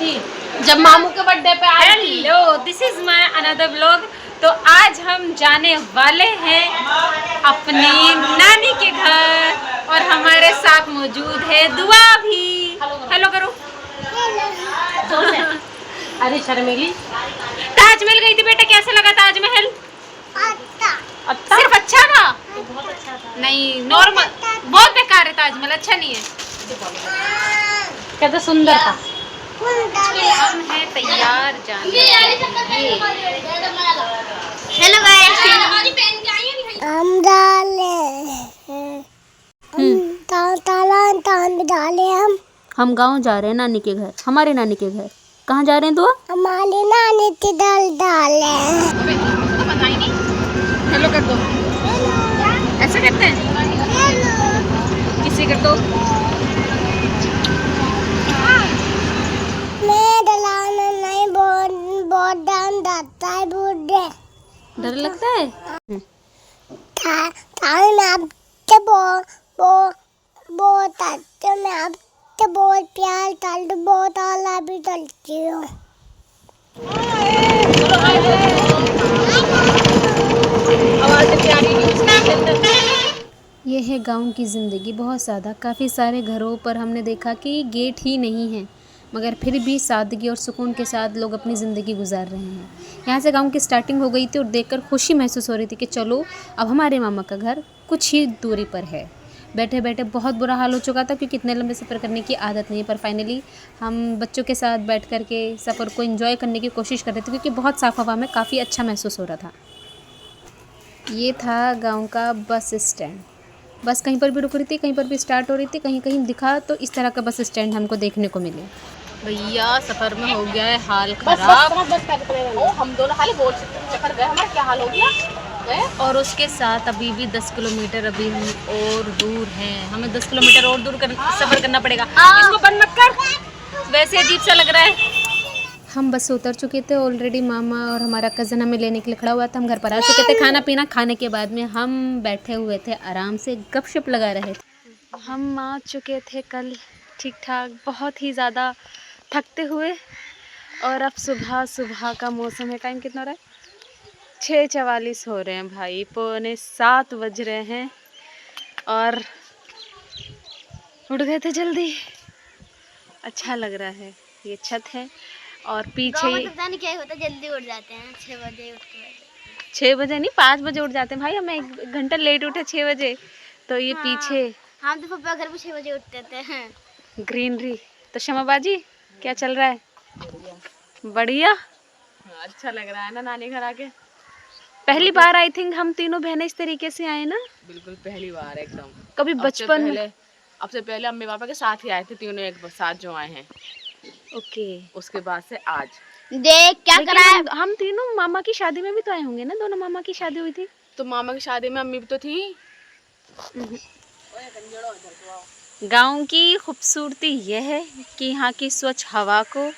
थी जब मामू के बर्थडे पे आई थी। Hello, this is my another vlog. तो आज हम जाने वाले हैं अपनी नानी के घर और हमारे साथ मौजूद है दुआ भी। हेलो करो। अरे शर्मिली, ताजमहल गई थी बेटा, कैसा लगा ताजमहल? अच्छा सिर्फ अच्छा था? बहुत अच्छा था। नहीं, नॉर्मल, बहुत बेकार है ताजमहल, अच्छा नहीं है। कहते सुंदर था। हम हैं तैयार जाने के लिए। हेलो गाइस, हम डाले हम गांव जा रहे हैं नानी के घर, हमारे नानी के घर। कहाँ जा रहे हैं दुआ? हमारे नानी के डाले। हेलो कर दो, ऐसा करते हैं, किसी कर दो। मैं डलाना नहीं, बहुत डरता है, बहुत डर लगता है। मैं आपसे बहुत अच्छा, मैं आपसे बहुत प्यार करती हूँ, बहुत आला भी करती हूँ। ये है गांव की ज़िंदगी, बहुत ज़्यादा। काफ़ी सारे घरों पर हमने देखा कि गेट ही नहीं है, मगर फिर भी सादगी और सुकून के साथ लोग अपनी ज़िंदगी गुजार रहे हैं। यहाँ से गांव की स्टार्टिंग हो गई थी और देखकर खुशी महसूस हो रही थी कि चलो अब हमारे मामा का घर कुछ ही दूरी पर है। बैठे बैठे बहुत बुरा हाल हो चुका था क्योंकि इतने लंबे सफ़र करने की आदत नहीं है, पर फाइनली हम बच्चों के साथ बैठ कर के सफ़र को एंजॉय करने की कोशिश कर रहे थे क्योंकि बहुत साफ़ हवा में काफ़ी अच्छा महसूस हो रहा था। ये था गाँव का बस स्टैंड। बस कहीं पर भी रुक रही थी, कहीं पर भी स्टार्ट हो रही थी, कहीं कहीं दिखा तो इस तरह का बस स्टैंड हमको देखने को मिले। भैया सफर में हो गया है हाल खराब। हम दोनों खाली बोल चक्कर गए, हमारा क्या हाल हो गया। और उसके साथ अभी भी 10 किलोमीटर अभी हम और दूर हैं, हमें 10 किलोमीटर और दूर सफर करना पड़ेगा। इसको बंद मत कर, वैसे अजीब सा लग रहा है। हम बस से उतर चुके थे ऑलरेडी, मामा और हमारा कज़न हमें लेने के लिए खड़ा हुआ था। हम घर पर आ चुके थे। खाना पीना खाने के बाद में हम बैठे हुए थे, आराम से गपशप लगा रहे थे। हम आ चुके थे कल ठीक ठाक, बहुत ही ज़्यादा थकते हुए। और अब सुबह सुबह का मौसम है, टाइम कितना हो रहा है? 6:44 हो रहे हैं भाई, 6:45 बज रहे हैं और उठ गए थे जल्दी। अच्छा लग रहा है। ये छत है और पीछे पता नहीं क्या होता, जल्दी उठ जाते हैं, 6 बजे उठते हैं। 6 बजे नहीं, 5 बजे उठ जाते हैं भाई। हम 1 घंटा लेट उठे 6 बजे। तो ये पीछे हम तो पापा घर पे 6 बजे उठते थे। ग्रीनरी। तो शमाबाजी क्या चल रहा है? बढ़िया, अच्छा लग रहा है ना नानी घर आके। पहली बार आई थिंक हम तीनों बहनें इस तरीके से आए ना। बिल्कुल पहली बार एकदम। कभी बचपन में। अब से पहले अम्मी पापा के साथ ही आए थे तीनों एक साथ जो आए हैं। ओके, उसके बाद से आज देख क्या लेकिन करा है। हम तीनों मामा की शादी में भी तो आए होंगे ना, दोनों मामा की शादी हुई थी। तो मामा की शादी में अम्मी भी तो थी। गांव की खूबसूरती यह है कि यहाँ की स्वच्छ हवा को,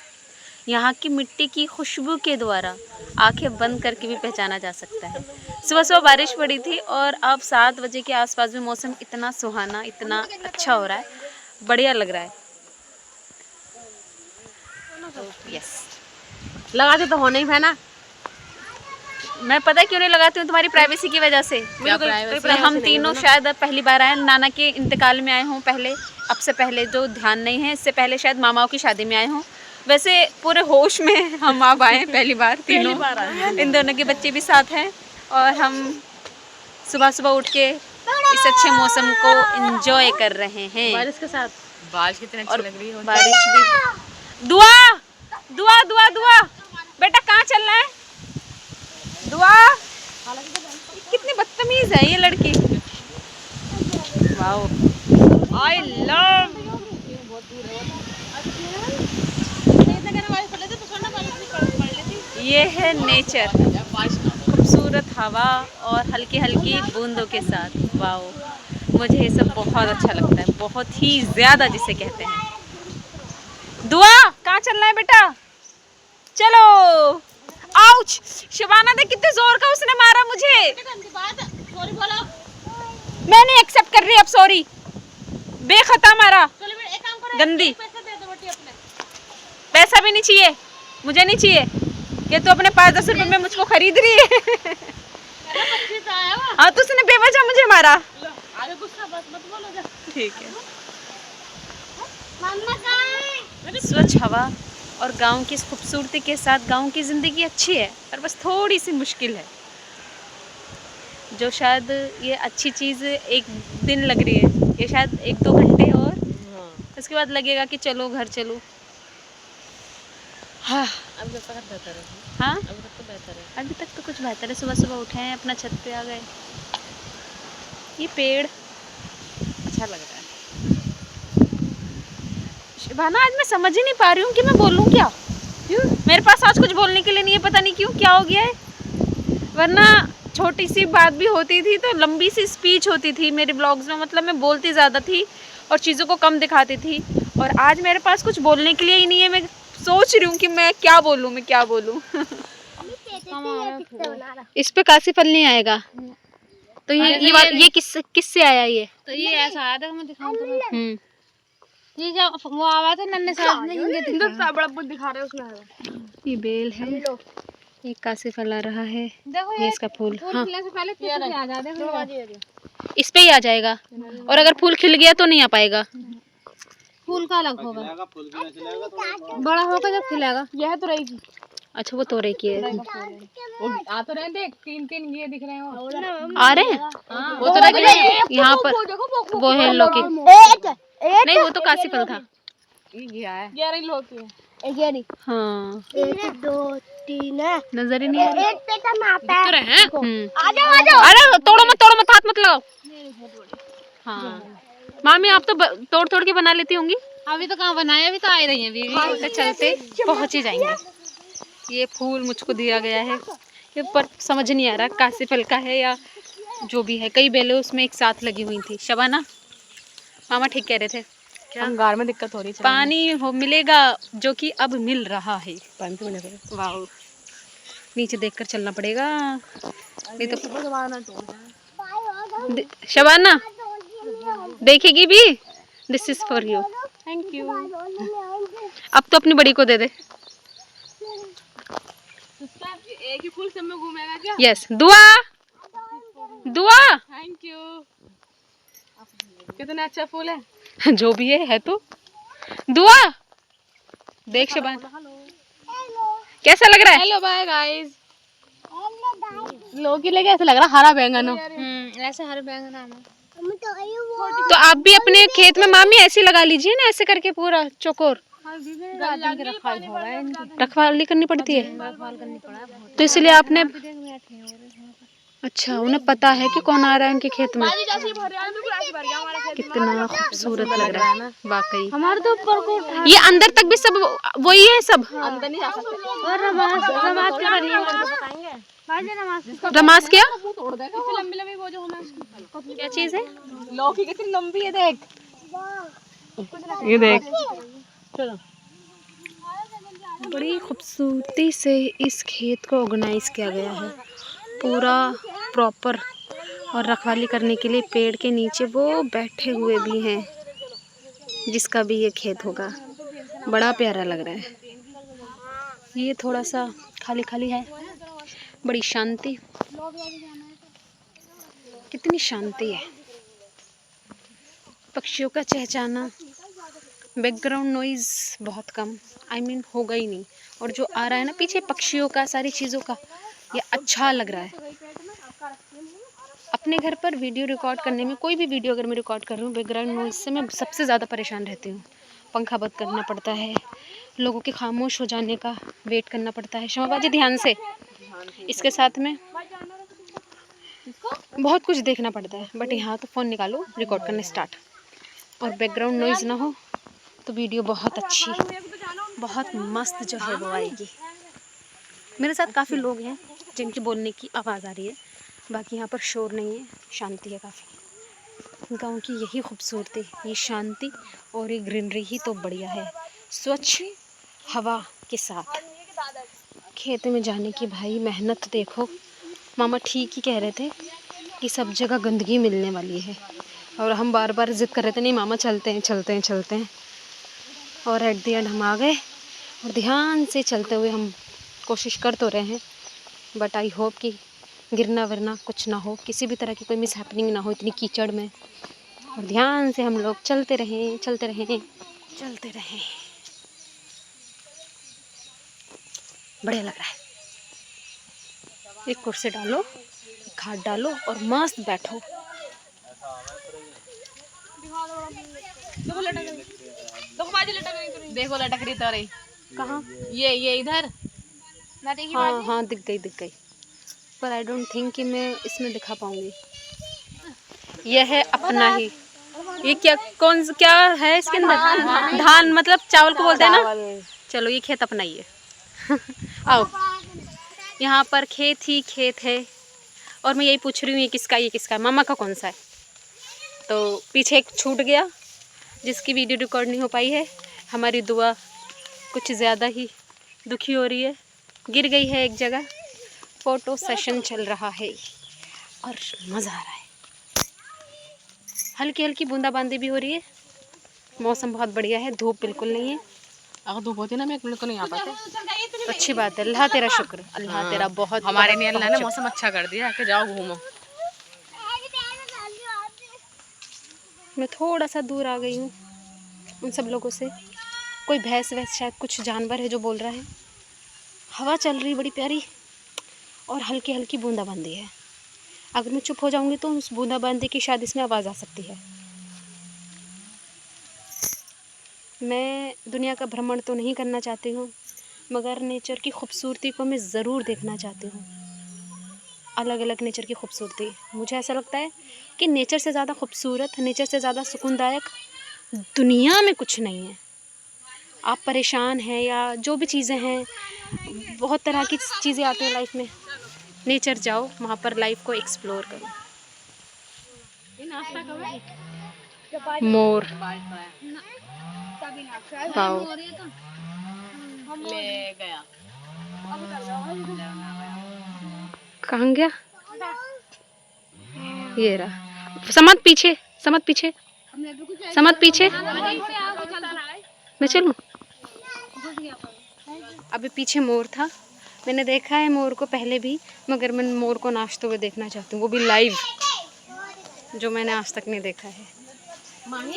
यहाँ की मिट्टी की खुशबू के द्वारा आंखें बंद करके भी पहचाना जा सकता है। सुबह सुबह बारिश पड़ी थी और अब 7 बजे के आसपास में मौसम इतना सुहाना, इतना अच्छा हो रहा है, बढ़िया लग रहा है। यस, लगाते तो होने ही है ना। मैं पता है क्यों नहीं लगाती हूँ, तुम्हारी प्राइवेसी की वजह से। हम तीनों शायद अब पहली बार आए, नाना के इंतकाल में आए हों पहले, अब से पहले जो ध्यान नहीं है, इससे पहले शायद मामाओं की शादी में आए हों। वैसे पूरे होश में हम अब आए पहली बार तीनों। इन दोनों के बच्चे भी साथ हैं और हम सुबह सुबह उठ के इस अच्छे मौसम को एंजॉय कर रहे हैं। बारिश के साथ बारिश कितनी अच्छी लग रही है। बारिश भी। दुआ दुआ दुआ दुआ बेटा, कहाँ चल रहा है? दुआ, कितनी बदतमीज है ये लड़की। Wow, I love. ये है नेचर, खूबसूरत हवा और हल्की हल्की बूंदों के साथ। वाओ, मुझे ये सब बहुत अच्छा लगता है, बहुत ही ज़्यादा जिसे कहते हैं। दुआ, कहाँ चलना है बेटा? चलो। आउच, शिवाना देख कितने जोर का उसने मारा मुझे। सॉरी बोलो। मैं नहीं एक्सेप्ट कर रही अब सॉरी, बेखता मारा, गंदी। पैसा भी नहीं चाहिए, मुझे नहीं चाहिए कि तू अपने 5-10 रुपए में मुझको खरीद रही है। हाँ तो उसने बेवजह मुझे मारा। ठीक है। स्वच्छ हवा और गांव की इस खूबसूरती के साथ गांव की ज़िंदगी अच्छी है, पर बस थोड़ी सी मुश्किल है। जो शायद ये अच्छी चीज़ एक दिन लग रही है, ये शायद 1-2 घंटे और उसके बाद लगेगा कि चलो घर चलो। हाँ अभी तक बेहतर है। हाँ अभी तक तो बेहतर है। अभी तक तो कुछ बेहतर है। सुबह सुबह उठे हैं, अपना छत पे आ गए। ये पेड़ अच्छा लग रहा है। शिबाना, आज मैं समझ ही नहीं पा रही हूँ कि मैं बोलूँ क्या। क्यों? मेरे पास आज कुछ बोलने के लिए नहीं है, पता नहीं क्यों, क्या हो गया है। वरना छोटी सी बात भी होती थी तो लंबी सी स्पीच होती थी मेरे ब्लॉग्स में, मतलब मैं बोलती ज़्यादा थी और चीज़ों को कम दिखाती थी। और आज मेरे पास कुछ बोलने के लिए ही नहीं है। मैं सोच रही हूँ कि मैं क्या बोलूँ, मैं क्या बोलूँ। इस पे काशी फल नहीं आएगा तो ये किससे आया ये? तो ये ऐसा आया था, मैं दिखाऊं तुम्हें। ये जब वो आवा था नन्हे साहब ने हिंगे दिखा, बड़ा बुद्ध दिखा रहे उसमें। ये बेल है, एक काशी फल आ रहा है। देखो ये इसका फूल। हाँ खिलने से पहले कितने आ जाते हैं। इस पे ही आ जाएगा, और अगर फूल खिल गया तो नहीं आ पाएगा। फूल का अलग होगा, बड़ा होगा जब खिलेगा। यह तो रहेगी। अच्छा वो तोरे की है। आ तो रहे, देख 3 ये दिख रहे हैं। आ रहे हैं वो तो रहे यहाँ पर। वो है लौकी, नहीं वो तो काशी फल था। ये है 11 लौकी है। हाँ 1 2 3 है, नजर ही नहीं आ रहा। एक पे तो मापा है। आ जाओ। अरे तोड़ो मत, हाथ मत लगाओ। हाँ मामी, आप तो तोड़ तोड़ के बना लेती होंगी। अभी तो कहाँ बनाया, अभी तो आ रही है वीडियो के चलते पहुंच ही जाएंगे। ये फूल मुझको दिया गया है, ये पर समझ नहीं आ रहा काशी फल का है या जो भी है। कई बेलें उसमें एक साथ लगी हुई थी। शबाना, मामा ठीक कह रहे थे। अंगार में दिक्कत हो रही है। पानी हो मिलेगा, जो कि अब मिल रहा है। पानी तो मिलेगा। वाह, नीचे देखकर चलना पड़ेगा नहीं तो। शबाना देखेगी भी। This is for you. Thank you. अब तो अपनी बड़ी को दे दे। एक ही फूल सब में घूमेगा क्या? यस, दुआ। Thank you. कितना अच्छा फूल है। जो भी है तो दुआ। देख शबाना कैसा लग रहा है। Hello bye guys. लौकी लगे ऐसा लग रहा हरा बैंगन हो। ऐसे हरे बैंगन आना। तो आप भी अपने खेत में मामी ऐसे लगा लीजिए ना, ऐसे करके पूरा चौकोर। रखवाली करनी पड़ती है तो इसलिए आपने। अच्छा, उन्हें पता है कि कौन आ रहा है उनके खेत में। कितना खूबसूरत लग रहा है ना वाकई। हमारे तो ऊपर को ये अंदर तक भी सब वही है सब। अंदर नहीं जा सकते। और नमाज क्या करनी है? नमाज क्या लंबी लंबी वो जो हमें क्या चीज है? लौकी कितनी लंबी है देख। ये देख, चलो। बड़ी खूबसूरती से इस खेत को ऑर्गेनाइज किया गया है पूरा प्रॉपर। और रखवाली करने के लिए पेड़ के नीचे वो बैठे हुए भी हैं, जिसका भी ये खेत होगा। बड़ा प्यारा लग रहा है। ये थोड़ा सा खाली खाली है, बड़ी शांति। कितनी शांति है। पक्षियों का चहचहाना, बैकग्राउंड नॉइज़ बहुत कम, होगा ही नहीं। और जो आ रहा है ना पीछे पक्षियों का, सारी चीज़ों का, ये अच्छा लग रहा है। अपने घर पर वीडियो रिकॉर्ड करने में, कोई भी वीडियो अगर मैं रिकॉर्ड कर रही हूँ, बैकग्राउंड नॉइज़ से मैं सबसे ज़्यादा परेशान रहती हूँ। पंखा बंद करना पड़ता है, लोगों के खामोश हो जाने का वेट करना पड़ता है। शमाबाजी ध्यान से, इसके साथ में बहुत कुछ देखना पड़ता है। बट यहाँ तो फ़ोन निकालो, रिकॉर्ड करना स्टार्ट, और बैकग्राउंड नॉइज़ ना हो तो वीडियो बहुत अच्छी, बहुत मस्त जो है वो आएगी। मेरे साथ काफ़ी लोग हैं जिनकी बोलने की आवाज़ आ रही है, बाकी यहाँ पर शोर नहीं है, शांति है काफ़ी। गांव की यही खूबसूरती, ये शांति और ये ग्रीनरी ही तो बढ़िया है। स्वच्छ हवा के साथ खेत में जाने की भाई मेहनत देखो। मामा ठीक ही कह रहे थे कि सब जगह गंदगी मिलने वाली है, और हम बार बार ज़िद कर रहे थे नहीं मामा चलते हैं चलते हैं चलते हैं। और एट द एंड हम आ गए और ध्यान से चलते हुए हम कोशिश कर तो रहे हैं, बट आई होप कि गिरना विरना कुछ ना हो, किसी भी तरह की कोई मिस हैपनिंग ना हो इतनी कीचड़ में। और ध्यान से हम लोग चलते रहें चलते रहें चलते रहें। बढ़िया लग रहा है। एक कुर्सी डालो, एक हाथ डालो और मस्त बैठो। देखो लटक रही तारे। कहाँ? ये इधर। हाँ हाँ दिख गई, पर आई डोंट थिंक कि मैं इसमें दिखा पाऊंगी। यह है अपना ही। ये क्या है इसके अंदर? धान मतलब चावल को बोलते हैं ना। चलो ये खेत अपना ही है। आओ, यहाँ पर खेत ही खेत है और मैं यही पूछ रही हूँ ये किसका है? मामा का कौन सा है? तो पीछे एक छूट गया जिसकी वीडियो रिकॉर्ड नहीं हो पाई है। हमारी दुआ कुछ ज़्यादा ही दुखी हो रही है, गिर गई है एक जगह। फ़ोटो सेशन चल रहा है और मज़ा आ रहा है। हल्की हल्की बूंदाबांदी भी हो रही है। मौसम बहुत बढ़िया है, धूप बिल्कुल नहीं है। अगर धूप होती ना मैं एक मिनट को नहीं आ पाते। अच्छी बात है, अल्लाह तेरा शुक्र, अल्लाह तेरा बहुत। हमारे लिए अल्लाह ने मौसम अच्छा कर दिया कि जाओ घूमो। मैं थोड़ा सा दूर आ गई हूँ उन सब लोगों से। कोई भैंस वैस शायद कुछ जानवर है जो बोल रहा है। हवा चल रही बड़ी प्यारी और हल्की हल्की बूंदाबांदी है। अगर मैं चुप हो जाऊंगी तो उस बूंदाबांदी की शायद इसमें आवाज़ आ सकती है। मैं दुनिया का भ्रमण तो नहीं करना चाहती हूँ, मगर नेचर की खूबसूरती को मैं ज़रूर देखना चाहती हूँ। अलग अलग नेचर की खूबसूरती, मुझे ऐसा लगता है कि नेचर से ज़्यादा खूबसूरत, नेचर से ज़्यादा सुकूनदायक दुनिया में कुछ नहीं है। आप परेशान हैं या जो भी चीज़ें हैं, बहुत तरह की चीज़ें आती हैं लाइफ में। नेचर जाओ, वहाँ पर लाइफ को एक्सप्लोर करो। मोर, वाओ, ले गया। कहाँ गया? ये रहा। समत पीछे, समत पीछे, समत पीछे। मैं चलूं? अभी पीछे मोर था, मैंने देखा है मोर को पहले भी, मगर मैं मोर को नाचते हुए देखना चाहती हूँ, वो भी लाइव, जो मैंने आज तक नहीं देखा है।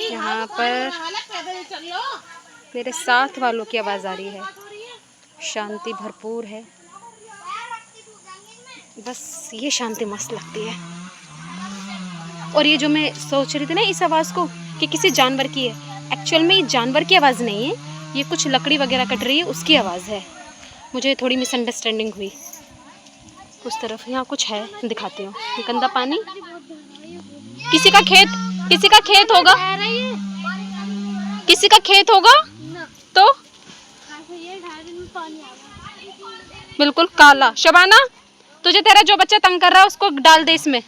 यहाँ पर मेरे साथ वालों की आवाज़ आ रही है, शांति भरपूर है। बस ये शांति मस्त लगती है। और ये जो मैं सोच रही थी ना इस आवाज़ को कि किसी जानवर की है, एक्चुअल में ये जानवर की आवाज़ नहीं है, ये कुछ लकड़ी वगैरह कट रही है उसकी आवाज़ है। मुझे थोड़ी मिसअंडरस्टैंडिंग हुई उस तरफ। यहाँ कुछ है, दिखाती हूँ। ये गंदा पानी, किसी का खेत होगा, किसी का खेत होगा तो बिल्कुल काला। शबाना, तुझे तेरा जो बच्चा तंग कर रहा है उसको डाल दे इसमें।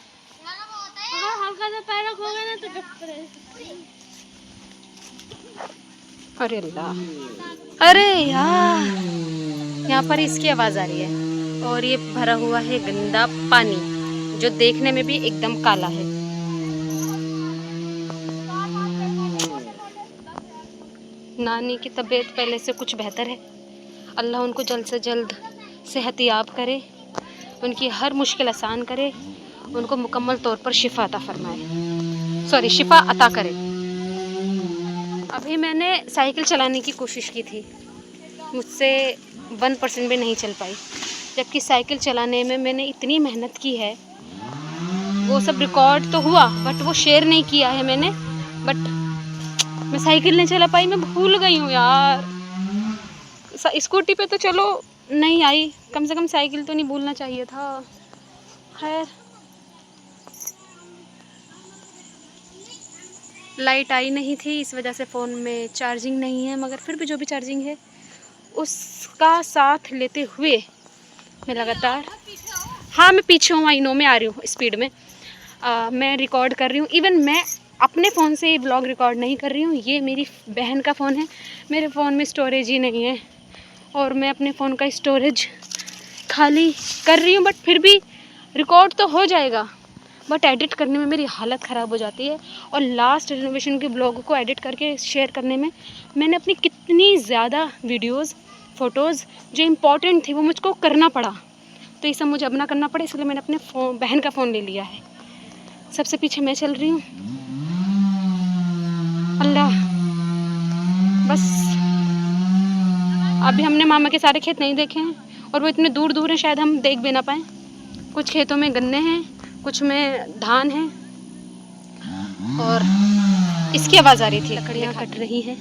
अरे अल्लाह, अरे यार, यहाँ पर इसकी आवाज़ आ रही है। और ये भरा हुआ है गंदा पानी जो देखने में भी एकदम काला है। नानी की तबीयत पहले से कुछ बेहतर है, अल्लाह उनको जल्द से जल्द सेहतियाब करे, उनकी हर मुश्किल आसान करे, उनको मुकम्मल तौर पर शिफा अता फरमाए, सॉरी शिफा अता करे। अभी मैंने साइकिल चलाने की कोशिश की थी, मुझसे 1% भी नहीं चल पाई, जबकि साइकिल चलाने में मैंने इतनी मेहनत की है। वो सब रिकॉर्ड तो हुआ बट वो शेयर नहीं किया है मैंने, बट मैं साइकिल नहीं चला पाई, मैं भूल गई हूँ यार। स्कूटी पे तो चलो नहीं आई, कम से कम साइकिल तो नहीं भूलना चाहिए था। खैर, लाइट आई नहीं थी, इस वजह से फ़ोन में चार्जिंग नहीं है, मगर फिर भी जो भी चार्जिंग है उसका साथ लेते हुए मैं लगातार, हाँ मैं पीछे हूँ, आई नो, मैं आ रही हूँ स्पीड में, मैं रिकॉर्ड कर रही हूँ। इवन मैं अपने फ़ोन से ये ब्लॉग रिकॉर्ड नहीं कर रही हूँ, ये मेरी बहन का फ़ोन है, मेरे फ़ोन में स्टोरेज ही नहीं है और मैं अपने फ़ोन का स्टोरेज खाली कर रही हूँ, बट फिर भी रिकॉर्ड तो हो जाएगा, बट एडिट करने में मेरी हालत ख़राब हो जाती है। और लास्ट रिनोवेशन के ब्लॉग को एडिट करके शेयर करने में मैंने अपनी कितनी ज़्यादा वीडियोस फ़ोटोज़ जो इम्पोर्टेंट थी वो मुझको करना पड़ा, तो ये सब मुझे अब ना करना पड़े, इसलिए मैंने अपने बहन का फ़ोन ले लिया है। सबसे पीछे मैं चल रही हूँ। अल्लाह, बस अभी हमने मामा के सारे खेत नहीं देखे हैं और वो इतने दूर दूर हैं, शायद हम देख भी ना पाएँ। कुछ खेतों में गन्ने हैं, कुछ में धान है। और इसकी आवाज़ आ रही थी, लकड़ियाँ कट रही हैं,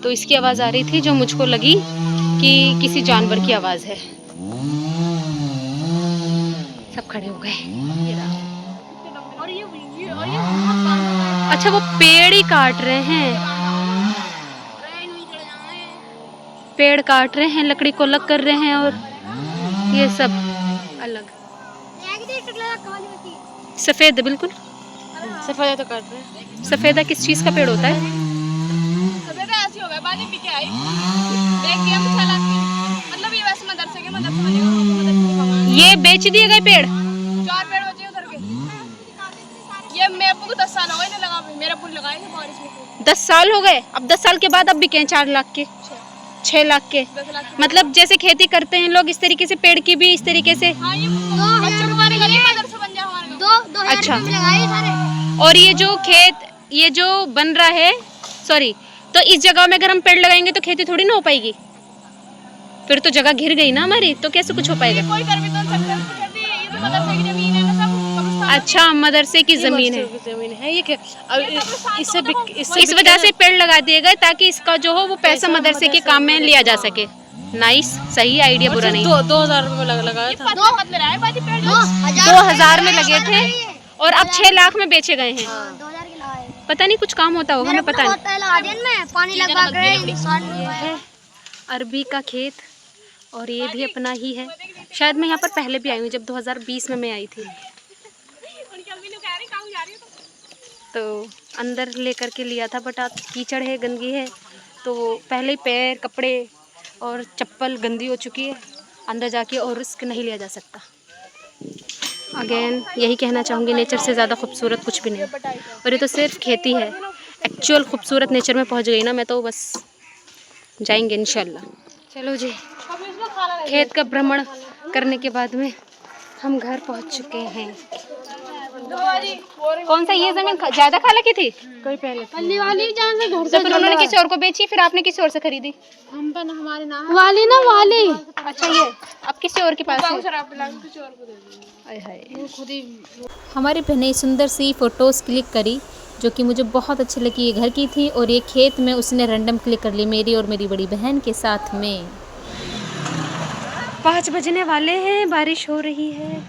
तो इसकी आवाज़ आ रही थी जो मुझको लगी कि किसी जानवर की आवाज़ है। सब खड़े हो गए। अच्छा, वो पेड़ ही काट रहे हैं, पेड़ काट रहे हैं, लकड़ी को अलग कर रहे हैं और ये सब अलग। सफ़ेद बिल्कुल सफ़ेदा तो काट रहे हैं। सफ़ेदा किस चीज़ का पेड़ होता है? सफ़ेदा ऐसी हो गया, बाजी पी के आई देख के हम चला के, मतलब ये वैसे मदरसे के मदरसे ये बेच दिए गए पेड़? 4 पेड़ बचे उधर के। ये मेरे को 10 साल हो गए लगा, मेरा पुल लगाए थे बारिश में। 10 साल हो गए, अब 10 साल के बाद अब बिके 4 लाख के, 6 लाख के। मतलब जैसे खेती करते हैं लोग इस तरीके से पेड़ की भी इस तरीके से। हाँ, ये बच्चों के बारे में मदरसा बन जाए हमारे। 2 अच्छा, लगाए सारे। और ये जो खेत ये जो बन रहा है, सॉरी, तो इस जगह में अगर हम पेड़ लगाएंगे तो खेती थोड़ी ना हो पाएगी, फिर तो जगह घिर गई ना हमारी, तो कैसे कुछ हो पाएगा? कोई कर भी तो सकता है, खेती ये तो मदरसे की जमीन है ना, सब कब्रिस्तान। अच्छा, मदरसे की ज़मीन है ये क्या? इस वजह से पेड़ लगा दिए गए ताकि इसका जो हो वो पैसा मदरसे के काम में लिया जा सके। नाइस, सही आइडिया, बुरा नहीं। 2000 रुपये लगाया था। 2000 में लगे थे और अब 6 लाख में बेचे गए हैं। पता नहीं कुछ काम होता होगा, हमें पता नहीं। पानी लगवा कर अरबी का खेत और ये भी अपना ही है। शायद मैं यहाँ पर पहले भी आई हूँ, जब 2020 में मैं आई थी। तो अंदर लेकर के लिया था, बट आज कीचड़ है, गंदगी है, तो पहले ही पैर, कपड़े और चप्पल गंदी हो चुकी है, अंदर जाके और रिस्क नहीं लिया जा सकता। अगेन यही कहना चाहूँगी, नेचर से ज़्यादा खूबसूरत कुछ भी नहीं, और ये तो सिर्फ खेती है। एक्चुअल खूबसूरत नेचर में पहुँच गई ना मैं, तो बस जाएंगे इंशाल्लाह। चलो जी, खेत का भ्रमण करने के बाद में हम घर पहुँच चुके हैं। कौन सा ये ज़मीन ज़्यादा खाला की थी? कोई पहले वाली जान से घर तो फिर उन्होंने किसी और को बेची, फिर आपने किसी और से खरीदी? हम पर हमारे नाम वाली ना वाली। अच्छा, ये अब किसी और के पास है? खुद ही हमारी बहनें सुंदर सी फ़ोटोज़ क्लिक करी जो कि मुझे बहुत अच्छी लगी। ये घर की थी और ये खेत में उसने रैंडम क्लिक कर ली, मेरी और मेरी बड़ी बहन के साथ में। 5 बजने वाले हैं, बारिश हो रही है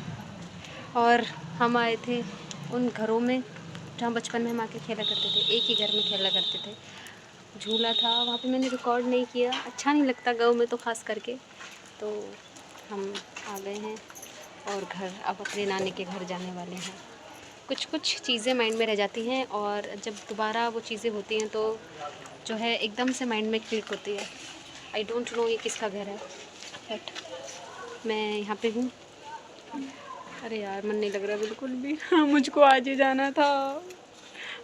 और हम आए थे उन घरों में जहाँ बचपन में हम आके खेला करते थे। एक ही घर में खेला करते थे, झूला था वहाँ पे। मैंने रिकॉर्ड नहीं किया, अच्छा नहीं लगता गाँव में तो ख़ास करके, तो हम आ गए हैं और घर अब अपने नानी के घर जाने वाले हैं। कुछ कुछ चीज़ें माइंड में रह जाती हैं और जब दोबारा वो चीज़ें होती हैं तो जो है एकदम से माइंड में क्लिक होती है। आई डोंट नो ये किसका घर है, बट मैं यहाँ पे हूँ। अरे यार, मन नहीं लग रहा बिल्कुल भी। मुझको आज ही जाना था,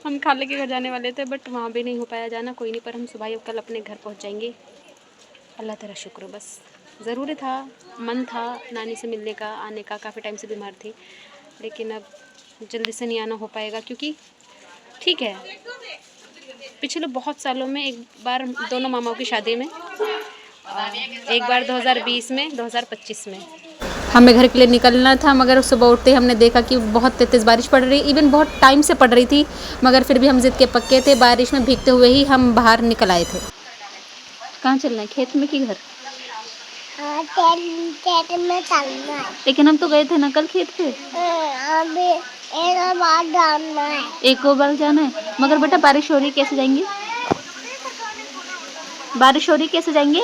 हम खाले के घर जाने वाले थे, बट वहाँ भी नहीं हो पाया जाना। कोई नहीं, पर हम सुबह कल अपने घर पहुँच जाएंगे। अल्लाह तेरा शुक्र, बस ज़रूरी था, मन था नानी से मिलने का, आने का। काफ़ी टाइम से बीमार थी, लेकिन अब जल्दी से नहीं आना हो पाएगा, क्योंकि ठीक है, पिछले बहुत सालों में एक बार दोनों मामाओं की शादी में, एक बार 2020 में, 2025 में हमें घर के लिए निकलना था, मगर सुबह उठते ही हमने देखा कि बहुत तेज़ बारिश पड़ रही, इवन बहुत टाइम से पड़ रही थी, मगर फिर भी हम ज़िद के पक्के थे। बारिश में भीगते हुए ही हम बाहर निकल आए थे। कहाँ चलना है, खेत में कि घर? खेत में चलना है। लेकिन हम तो गए थे ना कल खेत पे। अभी एक बार जाना है। एक और बार जाना है, मगर बेटा बारिश हो रही, कैसे जाएंगे? बारिश हो रही, कैसे जाएंगे?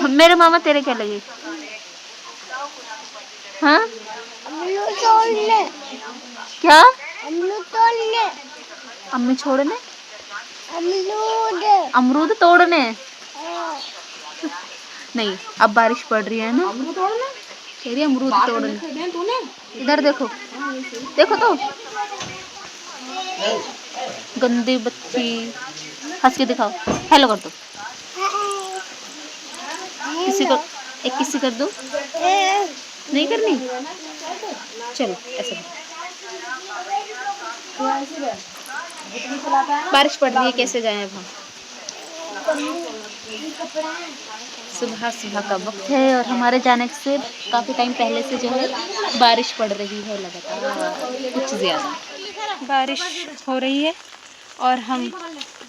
मेरे मामा तेरे क्या लगे? हाँ, अमरूद तोड़ने। क्या? अमरूद तोड़ने। अम्मी छोड़ने? अमरूद। अमरूद तोड़ने? नहीं, अब बारिश पड़ रही है ना, अमरूद तोड़ना, कह रही अमरूद तोड़ने। तूने इधर देखो, देखो तो, गंदी बच्ची, हंस के दिखाओ। हेलो कर दो, किसी को एक किसी कर दो। नहीं करनी, चलो ऐसा करो। बारिश पड़ रही है, कैसे जाएं अब हम? सुबह सुबह का वक्त है और हमारे जाने से काफ़ी टाइम पहले से जो है बारिश पड़ रही है लगातार, कुछ ज़्यादा बारिश हो रही है और हम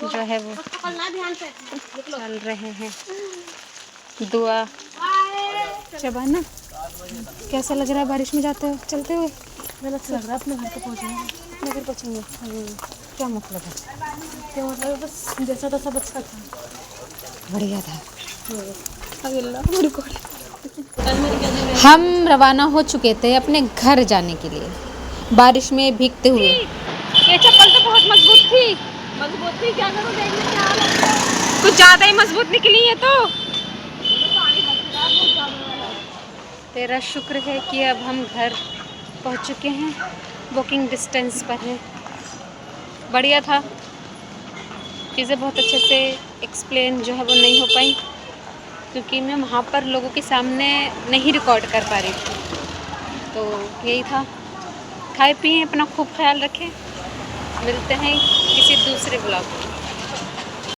जो है वो चल रहे हैं। दुआ शबाना, कैसा लग रहा है बारिश में जाते हुए, चलते हुए? गलत लग रहा है, अपने घर पे पहुँचेंगे। अपने घर पहुँचेंगे, क्या मतलब है? क्या मतलब है? बस जैसा था सब अच्छा था, बढ़िया था। हम रवाना हो चुके थे अपने घर जाने के लिए बारिश में भीगते हुए। ये चप्पल तो बहुत मजबूत थी। मजबूत थी, क्या करूं, देखने क्या हाल है। कुछ ज़्यादा ही मजबूत निकली है तो। तेरा शुक्र है कि अब हम घर पहुंच चुके हैं, वॉकिंग डिस्टेंस पर हैं। बढ़िया था, चीज़ें बहुत अच्छे से एक्सप्लेन जो है वो नहीं हो पाई क्योंकि मैं वहाँ पर लोगों के सामने नहीं रिकॉर्ड कर पा रही थी। तो यही था, खाए पिए अपना खूब ख्याल रखें, मिलते हैं किसी दूसरे ब्लॉग में।